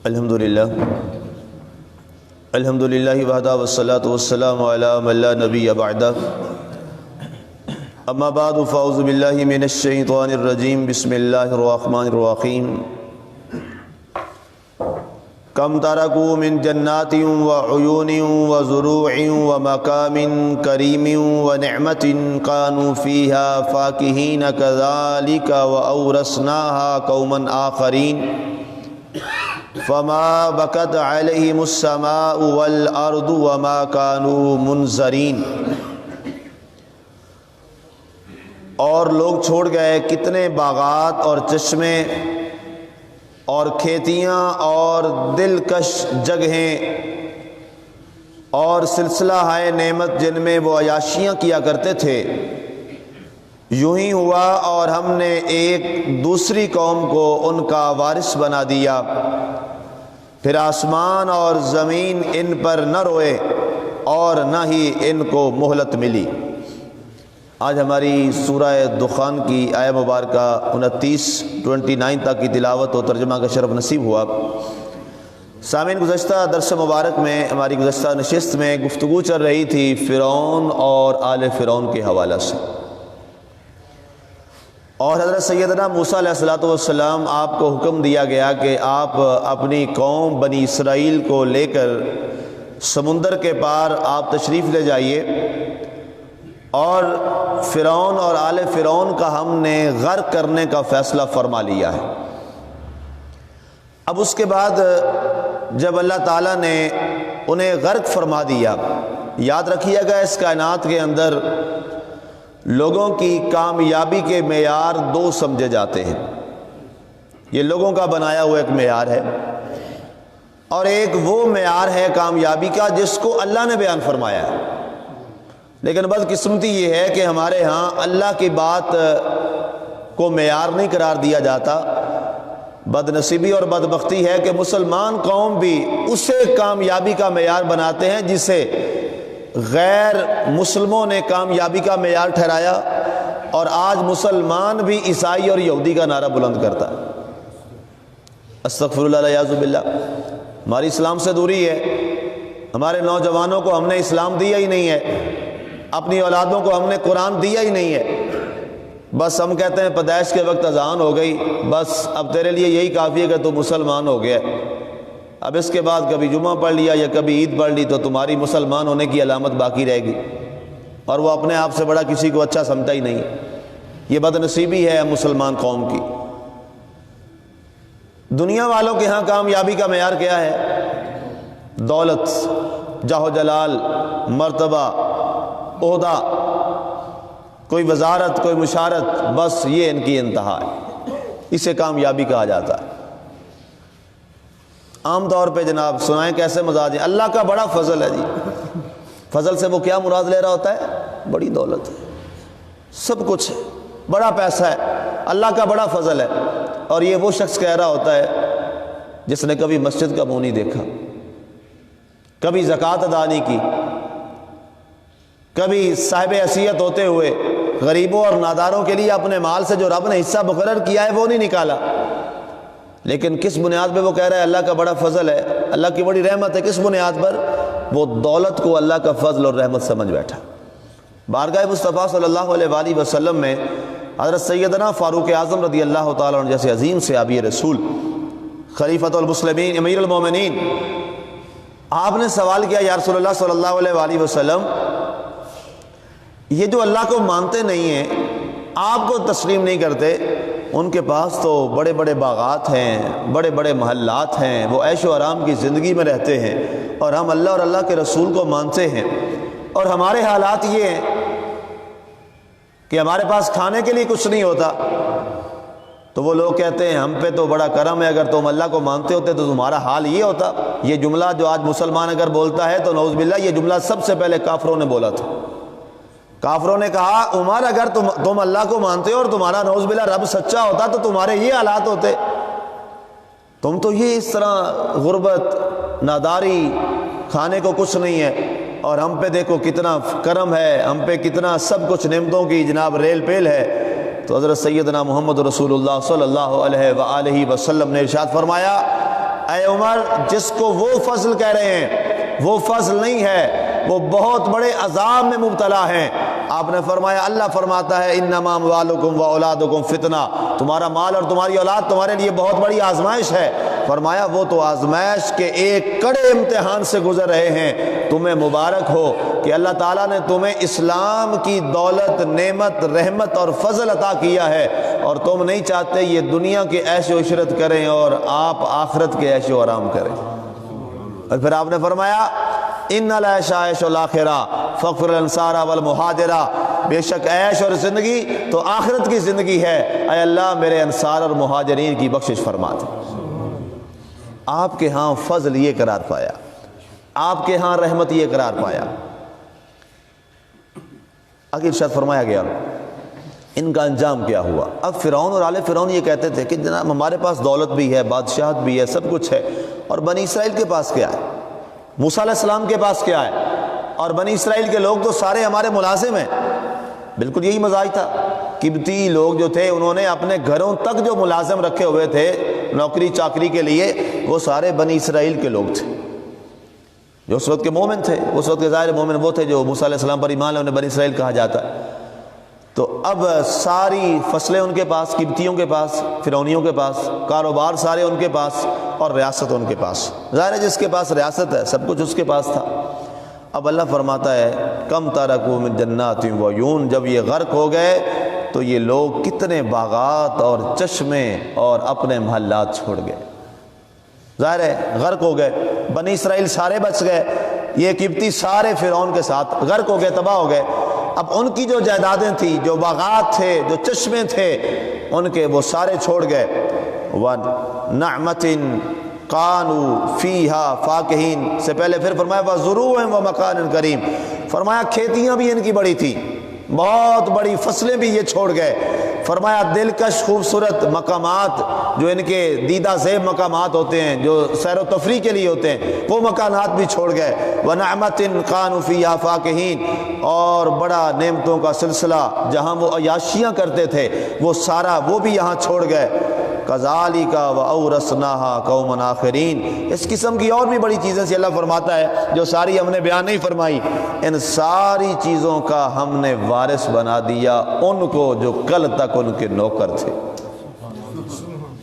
الحمدللہ وحدہ والصلاة والسلام علی من لا نبی بعدہ اما بعد فاعوذ باللہ من الشیطان الرجیم بسم اللہ الرحمن الرحیم کم ترکوا من جنات وعیون وزروع ومقام کریم ونعمت کانوا فیہا فاکہین کذالک وأورثناہا قوما آخرین فما بکت علیہم السماء والارض وما كانوا منظرین۔ اور لوگ چھوڑ گئے کتنے باغات اور چشمے اور کھیتیاں اور دلکش جگہیں اور سلسلہ ہائے نعمت جن میں وہ عیاشیاں کیا کرتے تھے۔ یوں ہی ہوا اور ہم نے ایک دوسری قوم کو ان کا وارث بنا دیا، پھر آسمان اور زمین ان پر نہ روئے اور نہ ہی ان کو مہلت ملی۔ آج ہماری سورہ دخان کی آیہ مبارکہ 29 تک کی تلاوت و ترجمہ کا شرف نصیب ہوا۔ سامعین، گزشتہ درس مبارک میں ہماری گزشتہ نشست میں گفتگو چل رہی تھی فرعون اور آل فرعون کے حوالہ سے، اور حضرت سیدنا موسیٰ علیہ السلام آپ کو حکم دیا گیا کہ آپ اپنی قوم بنی اسرائیل کو لے کر سمندر کے پار آپ تشریف لے جائیے، اور فرعون اور آل فرعون کا ہم نے غرق کرنے کا فیصلہ فرما لیا ہے۔ اب اس کے بعد جب اللہ تعالیٰ نے انہیں غرق فرما دیا، یاد رکھیے گا اس کائنات کے اندر لوگوں کی کامیابی کے معیار دو سمجھے جاتے ہیں۔ یہ لوگوں کا بنایا ہوا ایک معیار ہے، اور ایک وہ معیار ہے کامیابی کا جس کو اللہ نے بیان فرمایا ہے۔ لیکن بدقسمتی یہ ہے کہ ہمارے ہاں اللہ کی بات کو معیار نہیں قرار دیا جاتا۔ بدنصیبی اور بدبختی ہے کہ مسلمان قوم بھی اسے کامیابی کا معیار بناتے ہیں جسے غیر مسلموں نے کامیابی کا معیار ٹھہرایا، اور آج مسلمان بھی عیسائی اور یہودی کا نعرہ بلند کرتا ہے۔ استغفر اللہ والعیاذ باللہ۔ ہماری اسلام سے دوری ہے، ہمارے نوجوانوں کو ہم نے اسلام دیا ہی نہیں ہے، اپنی اولادوں کو ہم نے قرآن دیا ہی نہیں ہے۔ بس ہم کہتے ہیں پیدائش کے وقت اذان ہو گئی، بس اب تیرے لیے یہی کافی ہے کہ تو مسلمان ہو گیا، اب اس کے بعد کبھی جمعہ پڑھ لیا یا کبھی عید پڑھ لی تو تمہاری مسلمان ہونے کی علامت باقی رہے گی، اور وہ اپنے آپ سے بڑا کسی کو اچھا سمجھتا ہی نہیں۔ یہ بدنصیبی ہے مسلمان قوم کی۔ دنیا والوں کے ہاں کامیابی کا معیار کیا ہے؟ دولت، جاہ و جلال، مرتبہ، عہدہ، کوئی وزارت، کوئی مشارت، بس یہ ان کی انتہا ہے، اسے کامیابی کہا جاتا ہے۔ عام طور پہ جناب سنائیں کیسے مزاج ہے، اللہ کا بڑا فضل ہے جی۔ فضل سے وہ کیا مراد لے رہا ہوتا ہے؟ بڑی دولت ہے، سب کچھ ہے، بڑا پیسہ ہے، اللہ کا بڑا فضل ہے۔ اور یہ وہ شخص کہہ رہا ہوتا ہے جس نے کبھی مسجد کا منہ نہیں دیکھا، کبھی زکوٰۃ ادا نہیں کی، کبھی صاحب حیثیت ہوتے ہوئے غریبوں اور ناداروں کے لیے اپنے مال سے جو رب نے حصہ مقرر کیا ہے وہ نہیں نکالا۔ لیکن کس بنیاد پہ وہ کہہ رہا ہے اللہ کا بڑا فضل ہے، اللہ کی بڑی رحمت ہے؟ کس بنیاد پر؟ وہ دولت کو اللہ کا فضل اور رحمت سمجھ بیٹھا۔ بارگاہ مصطفیٰ صلی اللہ علیہ وآلہ وسلم میں حضرت سیدنا فاروق اعظم رضی اللہ تعالیٰ عنہ جیسے عظیم صحابی رسول، خلیفۃ المسلمین، امیر المومنین، آپ نے سوال کیا یا رسول اللہ صلی اللہ علیہ وآلہ وسلم، یہ جو اللہ کو مانتے نہیں ہیں، آپ کو تسلیم نہیں کرتے، ان کے پاس تو بڑے بڑے باغات ہیں، بڑے بڑے محلات ہیں، وہ عیش و آرام کی زندگی میں رہتے ہیں، اور ہم اللہ اور اللہ کے رسول کو مانتے ہیں، اور ہمارے حالات یہ ہیں کہ ہمارے پاس کھانے کے لیے کچھ نہیں ہوتا۔ تو وہ لوگ کہتے ہیں ہم پہ تو بڑا کرم ہے، اگر تم اللہ کو مانتے ہوتے تو تمہارا حال یہ ہوتا۔ یہ جملہ جو آج مسلمان اگر بولتا ہے تو نعوذ باللہ یہ جملہ سب سے پہلے کافروں نے بولا تھا۔ کافروں نے کہا عمر اگر تم اللہ کو مانتے ہو اور تمہارا نعوذ باللہ رب سچا ہوتا تو تمہارے یہ حالات ہوتے، تم تو یہ اس طرح غربت، ناداری، کھانے کو کچھ نہیں ہے، اور ہم پہ دیکھو کتنا کرم ہے، ہم پہ کتنا سب کچھ نعمتوں کی جناب ریل پیل ہے۔ تو حضرت سیدنا محمد رسول اللہ صلی اللہ علیہ وآلہ وسلم نے ارشاد فرمایا اے عمر جس کو وہ فضل کہہ رہے ہیں وہ فضل نہیں ہے، وہ بہت بڑے عذاب میں مبتلا ہیں۔ آپ نے فرمایا اللہ فرماتا ہے انما اموالکم و اولادکم فتنہ، تمہارا مال اور تمہاری اولاد تمہارے لیے بہت بڑی آزمائش ہے۔ فرمایا وہ تو آزمائش کے ایک کڑے امتحان سے گزر رہے ہیں، تمہیں مبارک ہو کہ اللہ تعالیٰ نے تمہیں اسلام کی دولت، نعمت، رحمت اور فضل عطا کیا ہے، اور تم نہیں چاہتے یہ دنیا کے عیش و عشرت کریں اور آپ آخرت کے عیش و آرام کریں۔ اور پھر آپ نے فرمایا ان العیش عیش الاخرہ فاغفر للانصار والمہاجرہ، بے شک عیش اور زندگی تو آخرت کی زندگی ہے، اے اللہ میرے انصار اور مہاجرین کی بخشش فرما دے۔ آپ کے ہاں فضل یہ قرار پایا، آپ کے ہاں رحمت یہ قرار پایا۔ آگے ارشاد فرمایا گیا ان کا انجام کیا ہوا۔ اب فرعون اور آل فرعون یہ کہتے تھے کہ جناب ہمارے پاس دولت بھی ہے، بادشاہت بھی ہے، سب کچھ ہے، اور بنی اسرائیل کے پاس کیا ہے؟ موسیٰ علیہ السلام کے پاس کیا ہے؟ اور بنی اسرائیل کے لوگ تو سارے ہمارے ملازم ہیں۔ بالکل یہی مزاج تھا۔ قبطی لوگ جو تھے انہوں نے اپنے گھروں تک جو ملازم رکھے ہوئے تھے نوکری چاکری کے لیے، وہ سارے بنی اسرائیل کے لوگ تھے جو اس وقت کے مومن تھے۔ اس وقت کے ظاہر مومن وہ تھے جو موسیٰ علیہ السلام پر ایمان لائے، انہیں بنی اسرائیل کہا جاتا ہے۔ تو اب ساری فصلیں ان کے پاس، قبطیوں کے پاس، فرعونیوں کے پاس، کاروبار سارے ان کے پاس، اور ریاست ان کے پاس۔ ظاہر ہے جس کے پاس ریاست ہے سب کچھ اس کے پاس تھا۔ اب اللہ فرماتا ہے کم ترکوا من جنات و عیون، جب یہ غرق ہو گئے تو یہ لوگ کتنے باغات اور چشمے اور اپنے محلات چھوڑ گئے۔ ظاہر ہے غرق ہو گئے، بنی اسرائیل سارے بچ گئے، یہ قبطی سارے فرعون کے ساتھ غرق ہو گئے، تباہ ہو گئے۔ اب ان کی جو جائیدادیں تھیں، جو باغات تھے، جو چشمے تھے، ان کے وہ سارے چھوڑ گئے۔ وَنَعْمَةٍ قَانُوا فِيهَا فَاكِهِينَ سے پہلے پھر فرمایا وَزُرُوعٍ وَمَكَانٍ كَرِيمٍ، فرمایا کھیتیاں بھی ان کی بڑی تھی، بہت بڑی فصلیں بھی یہ چھوڑ گئے۔ فرمایا دلکش خوبصورت مقامات جو ان کے دیدہ زیب مقامات ہوتے ہیں، جو سیر و تفریح کے لیے ہوتے ہیں، وہ مکانات بھی چھوڑ گئے۔ وَنَعْمَةٍ قَانُوا فِيهَا فَاكِهِينَ، اور بڑا نعمتوں کا سلسلہ جہاں وہ عیاشیاں کرتے تھے وہ سارا وہ بھی یہاں چھوڑ گئے۔ کذالک وَأَوْرَثْنَاهَا قَوْمًا آخَرِينَ، اس قسم کی اور بھی بڑی چیزیں سے اللہ فرماتا ہے جو ساری ہم نے بیان نہیں فرمائی، ان ساری چیزوں کا ہم نے وارث بنا دیا ان کو جو کل تک ان کے نوکر تھے۔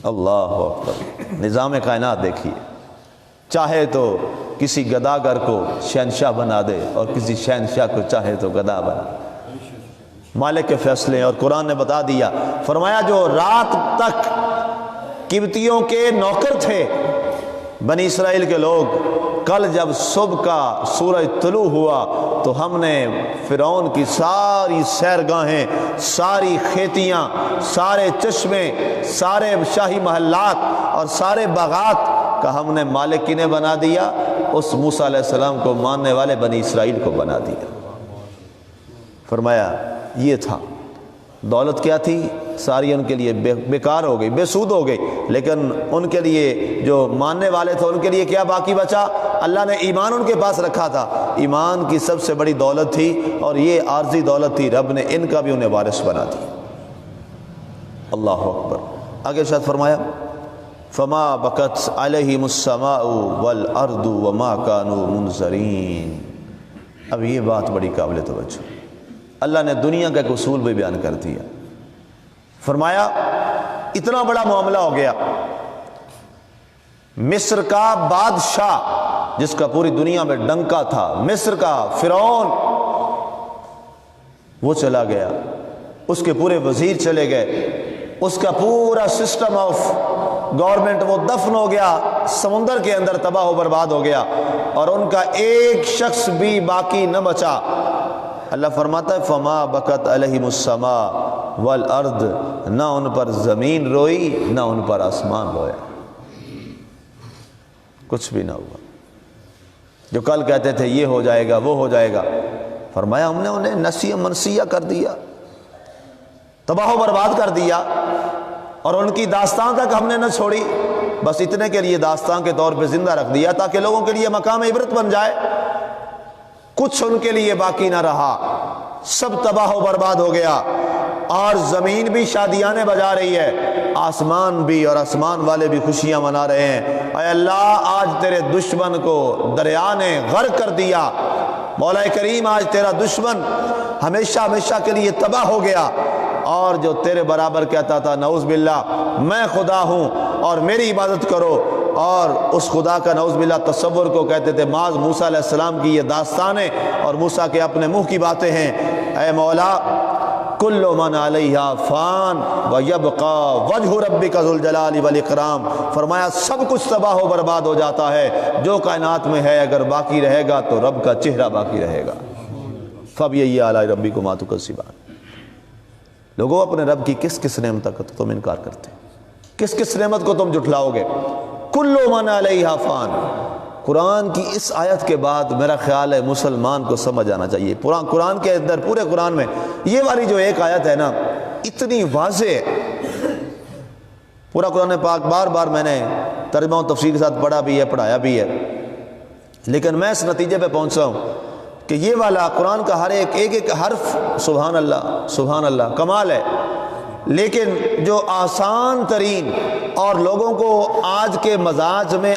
اللہ اکبر، نظام کائنات دیکھیے، چاہے تو کسی گداگر کو شہنشاہ بنا دے اور کسی شہنشاہ کو چاہے تو گدا بنا دے، مالک کے فیصلے۔ اور قرآن نے بتا دیا، فرمایا جو رات تک قبطیوں کے نوکر تھے بنی اسرائیل کے لوگ، کل جب صبح کا سورج طلوع ہوا تو ہم نے فرعون کی ساری سیرگاہیں، ساری کھیتیاں، سارے چشمے، سارے شاہی محلات اور سارے باغات کا ہم نے مالک کنہیں بنا دیا؟ اس موسیٰ علیہ السلام کو ماننے والے بنی اسرائیل کو بنا دیا۔ فرمایا یہ تھا، دولت کیا تھی؟ ساری ان کے لیے بیکار ہو گئی، بے سود ہو گئی، لیکن ان کے لیے جو ماننے والے تھے ان کے لیے کیا باقی بچا؟ اللہ نے ایمان ان کے پاس رکھا تھا، ایمان کی سب سے بڑی دولت تھی، اور یہ عارضی دولت تھی، رب نے ان کا بھی انہیں وارث بنا دیا۔ اللہ اکبر۔ آگے ارشاد فرمایا فما بکت علیہم السماء والارض وما كانوا منظرین۔ اب یہ بات بڑی قابل توجہ، اللہ نے دنیا کا ایک اصول بھی بیان کر دیا۔ فرمایا اتنا بڑا معاملہ ہو گیا، مصر کا بادشاہ جس کا پوری دنیا میں ڈنکا تھا، مصر کا فرعون، وہ چلا گیا، اس کے پورے وزیر چلے گئے، اس کا پورا سسٹم آف گورنمنٹ وہ دفن ہو گیا، سمندر کے اندر تباہ و برباد ہو گیا، اور ان کا ایک شخص بھی باقی نہ بچا۔ اللہ فرماتا ہے فما بکت علیہم السماء والارض، نہ ان پر زمین روئی نہ ان پر آسمان رویا، کچھ بھی نہ ہوا۔ جو کل کہتے تھے یہ ہو جائے گا وہ ہو جائے گا، فرمایا ہم نے انہیں نسیہ منسیہ کر دیا، تباہ و برباد کر دیا، اور ان کی داستان تک ہم نے نہ چھوڑی، بس اتنے کے لیے داستان کے طور پہ زندہ رکھ دیا تاکہ لوگوں کے لیے مقام عبرت بن جائے۔ کچھ ان کے لیے باقی نہ رہا، سب تباہ و برباد ہو گیا، اور زمین بھی شادیانے بجا رہی ہے، آسمان بھی اور آسمان والے بھی خوشیاں منا رہے ہیں، اے اللہ آج تیرے دشمن کو دریا نے غرق کر دیا، مولا کریم آج تیرا دشمن ہمیشہ ہمیشہ کے لیے تباہ ہو گیا، اور جو تیرے برابر کہتا تھا نعوذ باللہ میں خدا ہوں اور میری عبادت کرو، اور اس خدا کا نعوذ باللہ تصور کو کہتے تھے معاذ موسیٰ علیہ السلام کی یہ داستانیں اور موسیٰ کے اپنے منہ کی باتیں ہیں۔ اے مولا کل من علیہا فان ویبقی وجہ ربک ذو الجلال والاکرام، فرمایا سب کچھ تباہ و برباد ہو جاتا ہے، جو کائنات میں ہے اگر باقی رہے گا تو رب کا چہرہ باقی رہے گا۔ فَبِأَيِّ آلَاءِ رَبِّكُمَا تُكَذِّبَانِ۔ لوگوں اپنے رب کی کس کس نعمت کا تم انکار کرتے ہیں؟ کس کس نعمت کو تم جھٹلاؤ گے؟ کل من علیہا فان۔ قرآن کی اس آیت کے بعد میرا خیال ہے مسلمان کو سمجھ آنا چاہیے، قرآن کے اندر پورے قرآن میں یہ والی جو ایک آیت ہے نا اتنی واضح ہے۔ پورا قرآن پاک بار بار میں نے ترجمہ و تفسیر کے ساتھ پڑھا بھی ہے، پڑھایا بھی ہے، لیکن میں اس نتیجے پہ پہنچا ہوں کہ یہ والا قرآن کا ہر ایک حرف سبحان اللہ کمال ہے، لیکن جو آسان ترین اور لوگوں کو آج کے مزاج میں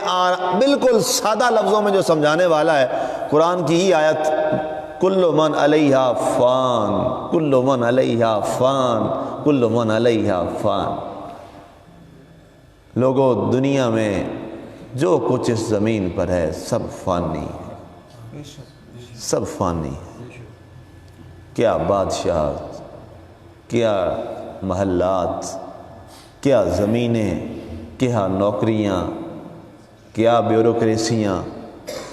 بالکل سادہ لفظوں میں جو سمجھانے والا ہے قرآن کی ہی آیت کل من علیہا فان، کل من علیہا فان، کل من علیہا فان۔ لوگوں دنیا میں جو کچھ اس زمین پر ہے سب فانی ہے، سب فانی ہے۔ کیا بادشاہ، کیا محلات، کیا زمینیں، کیا نوکریاں، کیا بیوروکریسیاں،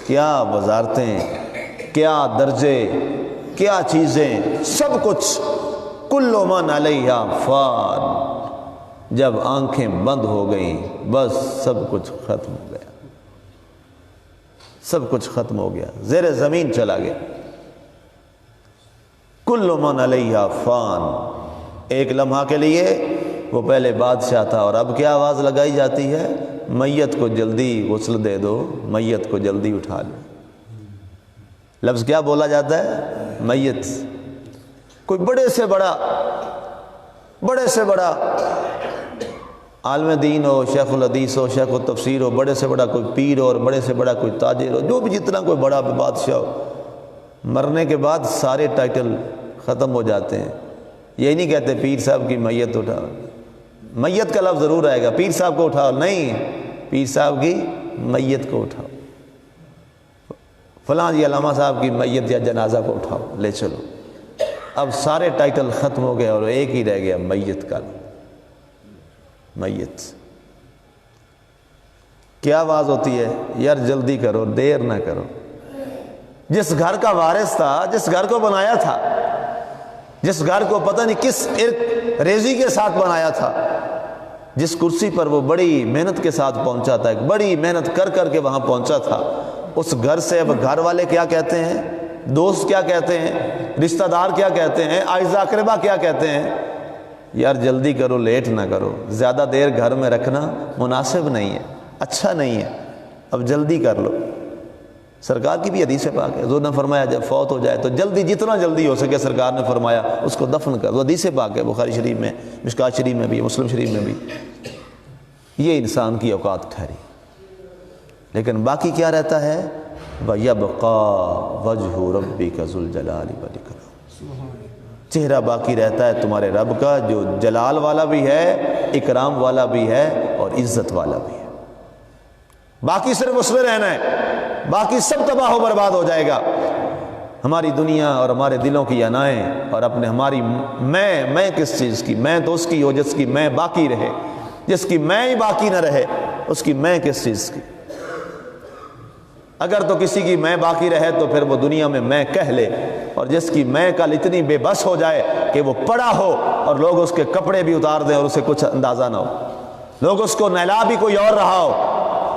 کیا وزارتیں، کیا درجے، کیا چیزیں، سب کچھ کل من علیہا فان۔ جب آنکھیں بند ہو گئیں بس سب کچھ ختم ہو گیا، سب کچھ ختم ہو گیا، زیر زمین چلا گیا۔ کل من علیہا فان۔ ایک لمحہ کے لیے وہ پہلے بادشاہ تھا، اور اب کیا آواز لگائی جاتی ہے؟ میت کو جلدی غسل دے دو، میت کو جلدی اٹھا لو۔ لفظ کیا بولا جاتا ہے؟ میت۔ کوئی بڑے سے بڑا عالم دین ہو، شیخ الحدیث ہو، شیخ التفسیر ہو، بڑے سے بڑا کوئی پیر ہو، اور بڑے سے بڑا کوئی تاجر ہو، جو بھی جتنا کوئی بڑا بادشاہ ہو، مرنے کے بعد سارے ٹائٹل ختم ہو جاتے ہیں۔ یہ نہیں کہتے پیر صاحب کی میت اٹھاؤ، میت کا لفظ ضرور آئے گا، پیر صاحب کو اٹھاؤ نہیں، پیر صاحب کی میت کو اٹھاؤ، فلاں جی علامہ صاحب کی میت یا جنازہ کو اٹھاؤ، لے چلو۔ اب سارے ٹائٹل ختم ہو گئے اور ایک ہی رہ گیا، میت کا۔ میت کیا آواز ہوتی ہے؟ یار جلدی کرو، دیر نہ کرو۔ جس گھر کا وارث تھا، جس گھر کو بنایا تھا، جس گھر کو پتہ نہیں کس ریزی کے ساتھ بنایا تھا، جس کرسی پر وہ بڑی محنت کے ساتھ پہنچا تھا، ایک بڑی محنت کر کر کے وہاں پہنچا تھا، اس گھر سے اب گھر والے کیا کہتے ہیں، دوست کیا کہتے ہیں، رشتہ دار کیا کہتے ہیں، اعزاء اقربا کیا کہتے ہیں؟ یار جلدی کرو، لیٹ نہ کرو، زیادہ دیر گھر میں رکھنا مناسب نہیں ہے، اچھا نہیں ہے، اب جلدی کر لو۔ سرکار کی بھی حدیث پاک ہے، حضور نے فرمایا جب فوت ہو جائے تو جلدی، جتنا جلدی ہو سکے سرکار نے فرمایا اس کو دفن کر دو۔ حدیث پاک ہے، بخاری شریف میں، مشکات شریف میں بھی، مسلم شریف میں بھی۔ یہ انسان کی اوقات ٹھہری، لیکن باقی کیا رہتا ہے؟ وَيَبْقَى وَجْهُ رَبِّكَ ذُو الْجَلَالِ وَالْإِكْرَامِ۔ چہرہ باقی رہتا ہے تمہارے رب کا، جو جلال والا بھی ہے، اکرام والا بھی ہے، اور عزت والا بھی ہے۔ باقی صرف اس میں رہنا ہے، باقی سب تباہ و برباد ہو جائے گا۔ ہماری دنیا اور ہمارے دلوں کی انائیں اور ہماری میں کس چیز کی، میں تو اس کی ہو جس کی میں باقی رہے، جس کی میں ہی باقی نہ رہے اس کی میں کس چیز کی۔ اگر تو کسی کی میں باقی رہے تو پھر وہ دنیا میں کہہ لے، اور جس کی میں کل اتنی بے بس ہو جائے کہ وہ پڑا ہو اور لوگ اس کے کپڑے بھی اتار دیں اور اسے کچھ اندازہ نہ ہو، لوگ اس کو نہلا بھی کوئی اور رہا ہو،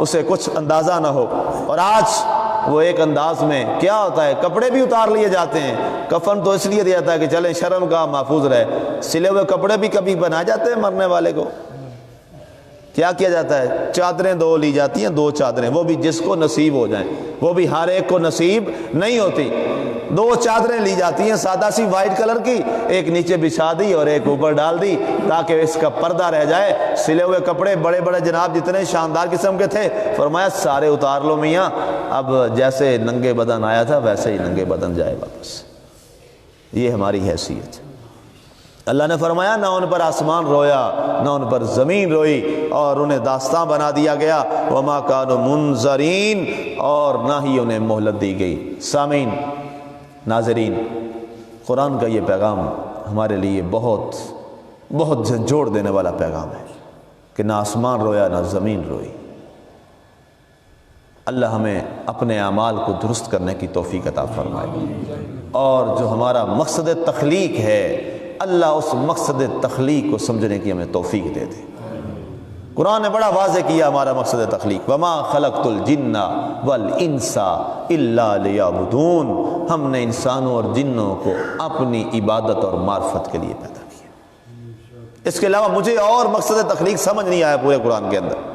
اسے کچھ اندازہ نہ ہو۔ اور آج وہ ایک انداز میں کیا ہوتا ہے، کپڑے بھی اتار لیے جاتے ہیں۔ کفن تو اس لیے دیا جاتا ہے کہ چلیں شرم کا محفوظ رہے، سلے ہوئے کپڑے بھی کبھی بنا جاتے ہیں مرنے والے کو، کیا کیا جاتا ہے؟ چادریں دو لی جاتی ہیں، دو چادریں، وہ بھی جس کو نصیب ہو جائیں، وہ بھی ہر ایک کو نصیب نہیں ہوتی۔ دو چادریں لی جاتی ہیں سادہ سی وائٹ کلر کی، ایک نیچے بچھا دی اور ایک اوپر ڈال دی تاکہ اس کا پردہ رہ جائے۔ سلے ہوئے کپڑے بڑے بڑے جناب جتنے شاندار قسم کے تھے، فرمایا سارے اتار لو میاں، اب جیسے ننگے بدن آیا تھا ویسے ہی ننگے بدن جائے واپس۔ یہ ہماری حیثیت ہے۔ اللہ نے فرمایا نہ ان پر آسمان رویا نہ ان پر زمین روئی، اور انہیں داستان بنا دیا گیا، وما کانوا منظرین، اور نہ ہی انہیں مہلت دی گئی۔ سامعین، ناظرین، قرآن کا یہ پیغام ہمارے لیے بہت بہت جھنجھوڑ دینے والا پیغام ہے کہ نہ آسمان رویا نہ زمین روئی۔ اللہ ہمیں اپنے اعمال کو درست کرنے کی توفیق عطا فرمائے، اور جو ہمارا مقصد تخلیق ہے اللہ اس مقصد تخلیق کو سمجھنے کی ہمیں توفیق دے دے۔ قرآن نے بڑا واضح کیا ہمارا مقصد تخلیق، وما خلقت الجن والانس الا لیعبدون، ہم نے انسانوں اور جنوں کو اپنی عبادت اور معرفت کے لیے پیدا کیا، اس کے علاوہ مجھے اور مقصد تخلیق سمجھ نہیں آیا پورے قرآن کے اندر۔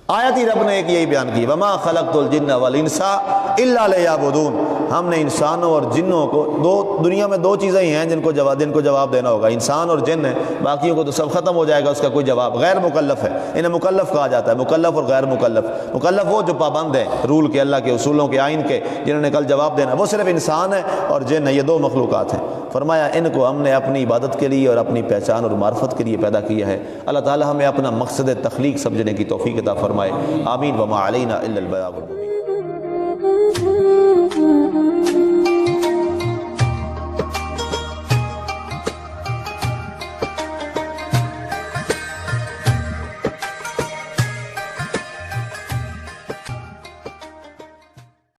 آیت ہی رب نے ایک یہی بیان کی، وما خلقت الجن والانس الا لیعبدون، ہم نے انسانوں اور جنوں کو، دنیا میں دو چیزیں ہی ہیں جن کو جواب دینا ہوگا، انسان اور جن ہے، باقیوں کو تو سب ختم ہو جائے گا، اس کا کوئی جواب۔ غیر مکلف ہے، انہیں مکلف کہا جاتا ہے، مکلف اور غیر مکلف۔ مکلف وہ جو پابند ہیں رول کے، اللہ کے اصولوں کے، آئین کے، جنہوں نے کل جواب دینا، وہ صرف انسان ہے اور جن ہے، یہ دو مخلوقات ہیں۔ فرمایا ان کو ہم نے اپنی عبادت کے لیے اور اپنی پہچان اور معرفت کے لیے پیدا کیا ہے۔ اللہ تعالی ہمیں اپنا مقصد تخلیق سمجھنے کی توفیق عطا فرمائے، آمین۔ وما علینا الا البلاغ المبین۔